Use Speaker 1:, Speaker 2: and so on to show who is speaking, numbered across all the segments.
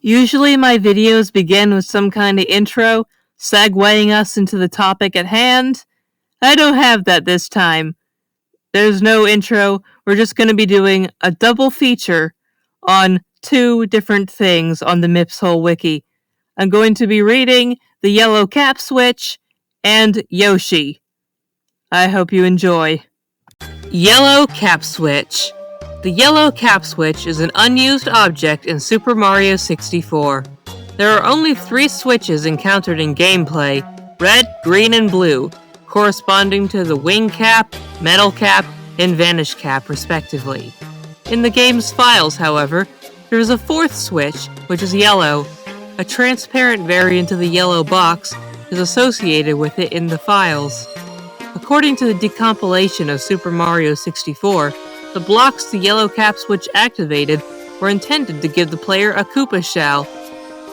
Speaker 1: Usually my videos begin with some kind of intro, segueing us into the topic at hand. I don't have that this time. There's no intro. We're just going to be doing a double feature on two different things on the MIPS whole wiki. I'm going to be reading the yellow cap switch and Yoshi. I hope you enjoy. Yellow cap switch. The yellow cap switch is an unused object in Super Mario 64. There are only 3 switches encountered in gameplay: red, green, and blue, corresponding to the wing cap, metal cap, and vanish cap, respectively. In the game's files, however, there is a 4th switch, which is yellow. A transparent variant of the yellow box is associated with it in the files. According to the decompilation of Super Mario 64, the blocks the yellow cap switch activated were intended to give the player a Koopa shell.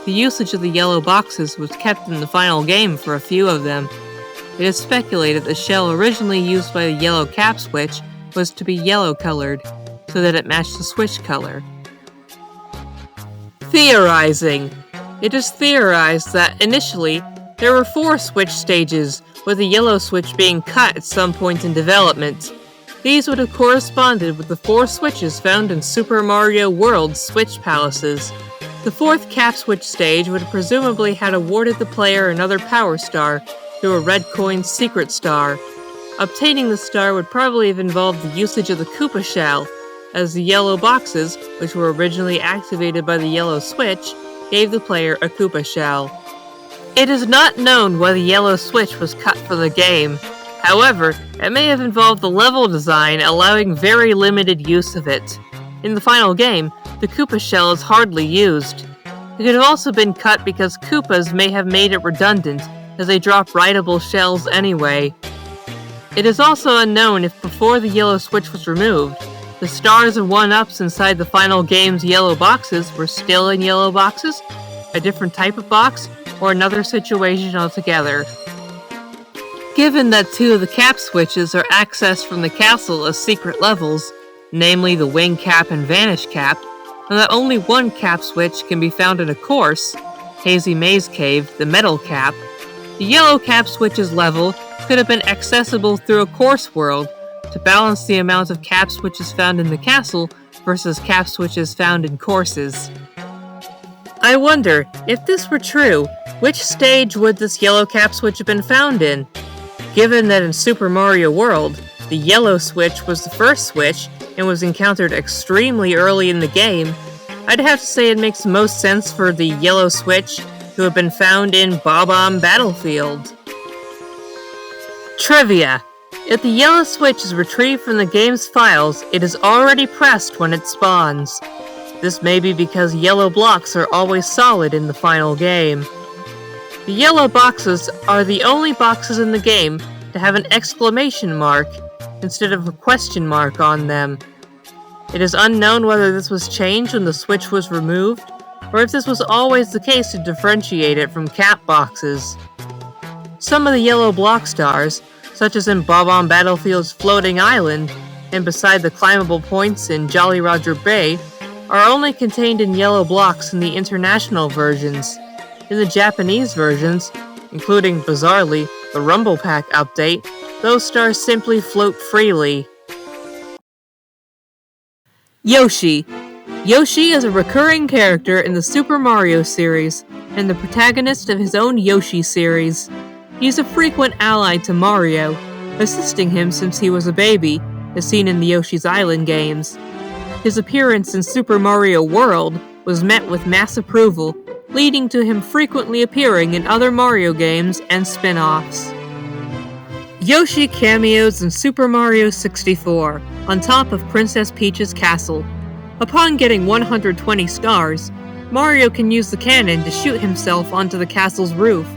Speaker 1: The usage of the yellow boxes was kept in the final game for a few of them. It is speculated the shell originally used by the yellow cap switch was to be yellow-colored, so that it matched the switch color. Theorizing. It is theorized that initially there were 4 switch stages, with the yellow switch being cut at some point in development. These would have corresponded with the 4 switches found in Super Mario World's Switch Palaces. The 4th cap switch stage would have presumably had awarded the player another power star through a red coin secret star. Obtaining the star would probably have involved the usage of the Koopa shell, as the yellow boxes, which were originally activated by the yellow switch, gave the player a Koopa shell. It is not known why the yellow switch was cut for the game. However, it may have involved the level design allowing very limited use of it. In the final game, the Koopa shell is hardly used. It could have also been cut because Koopas may have made it redundant, as they drop writable shells anyway. It is also unknown if before the yellow switch was removed, the stars and 1-ups inside the final game's yellow boxes were still in yellow boxes, a different type of box, or another situation altogether. Given that 2 of the cap switches are accessed from the castle as secret levels, namely the wing cap and vanish cap, and that only 1 cap switch can be found in a course, Hazy Maze Cave, the metal cap, the yellow cap switch's level could have been accessible through a course world to balance the amount of cap switches found in the castle versus cap switches found in courses. I wonder, if this were true, which stage would this yellow cap switch have been found in? Given that in Super Mario World, the yellow switch was the first switch and was encountered extremely early in the game, I'd have to say it makes most sense for the yellow switch to have been found in Bob-omb Battlefield. Trivia. If the yellow switch is retrieved from the game's files, it is already pressed when it spawns. This may be because yellow blocks are always solid in the final game. The yellow boxes are the only boxes in the game to have an exclamation mark instead of a question mark on them. It is unknown whether this was changed when the switch was removed, or if this was always the case to differentiate it from cap boxes. Some of the yellow block stars, such as in Bob-omb Battlefield's Floating Island and beside the climbable points in Jolly Roger Bay, are only contained in yellow blocks in the international versions. In the Japanese versions, including, bizarrely, the Rumble Pack update, those stars simply float freely. Yoshi. Yoshi is a recurring character in the Super Mario series, and the protagonist of his own Yoshi series. He's a frequent ally to Mario, assisting him since he was a baby, as seen in the Yoshi's Island games. His appearance in Super Mario World was met with mass approval, leading to him frequently appearing in other Mario games and spin-offs. Yoshi cameos in Super Mario 64, on top of Princess Peach's castle. Upon getting 120 stars, Mario can use the cannon to shoot himself onto the castle's roof.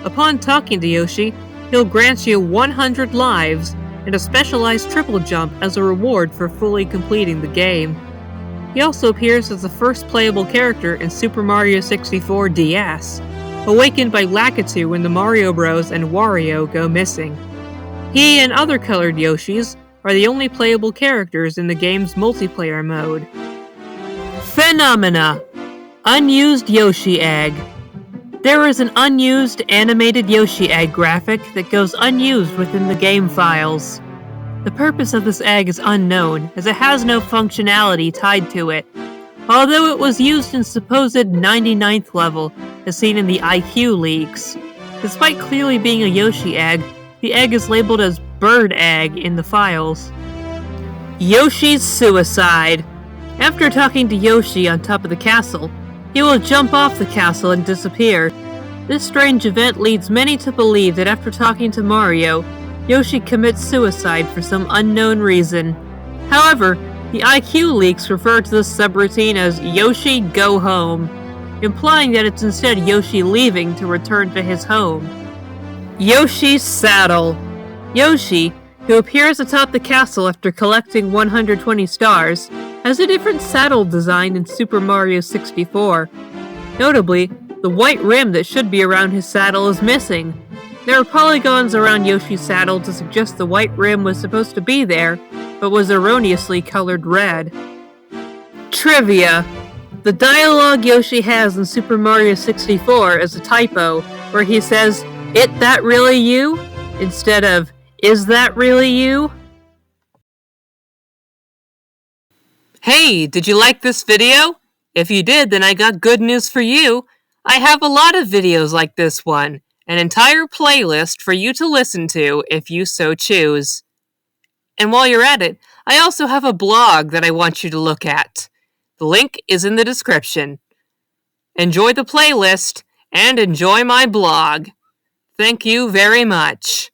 Speaker 1: Upon talking to Yoshi, he'll grant you 100 lives and a specialized triple jump as a reward for fully completing the game. He also appears as the first playable character in Super Mario 64 DS, awakened by Lakitu when the Mario Bros. And Wario go missing. He and other colored Yoshis are the only playable characters in the game's multiplayer mode. Phenomena. Unused Yoshi Egg. There is an unused animated Yoshi egg graphic that goes unused within the game files. The purpose of this egg is unknown, as it has no functionality tied to it, although it was used in supposed 99th level, as seen in the IQ leaks. Despite clearly being a Yoshi egg, the egg is labeled as Bird Egg in the files. Yoshi's Suicide. After talking to Yoshi on top of the castle, he will jump off the castle and disappear. This strange event leads many to believe that after talking to Mario, Yoshi commits suicide for some unknown reason. However, the IQ leaks refer to this subroutine as Yoshi Go Home, implying that it's instead Yoshi leaving to return to his home. Yoshi's Saddle. Yoshi, who appears atop the castle after collecting 120 stars, has a different saddle design in Super Mario 64. Notably, the white rim that should be around his saddle is missing. There are polygons around Yoshi's saddle to suggest the white rim was supposed to be there, but was erroneously colored red. Trivia. The dialogue Yoshi has in Super Mario 64 is a typo, where he says, "It that really you?" instead of, "Is that really you?" Hey, did you like this video? If you did, then I got good news for you. I have a lot of videos like this one, an entire playlist for you to listen to if you so choose. And while you're at it, I also have a blog that I want you to look at. The link is in the description. Enjoy the playlist and enjoy my blog. Thank you very much.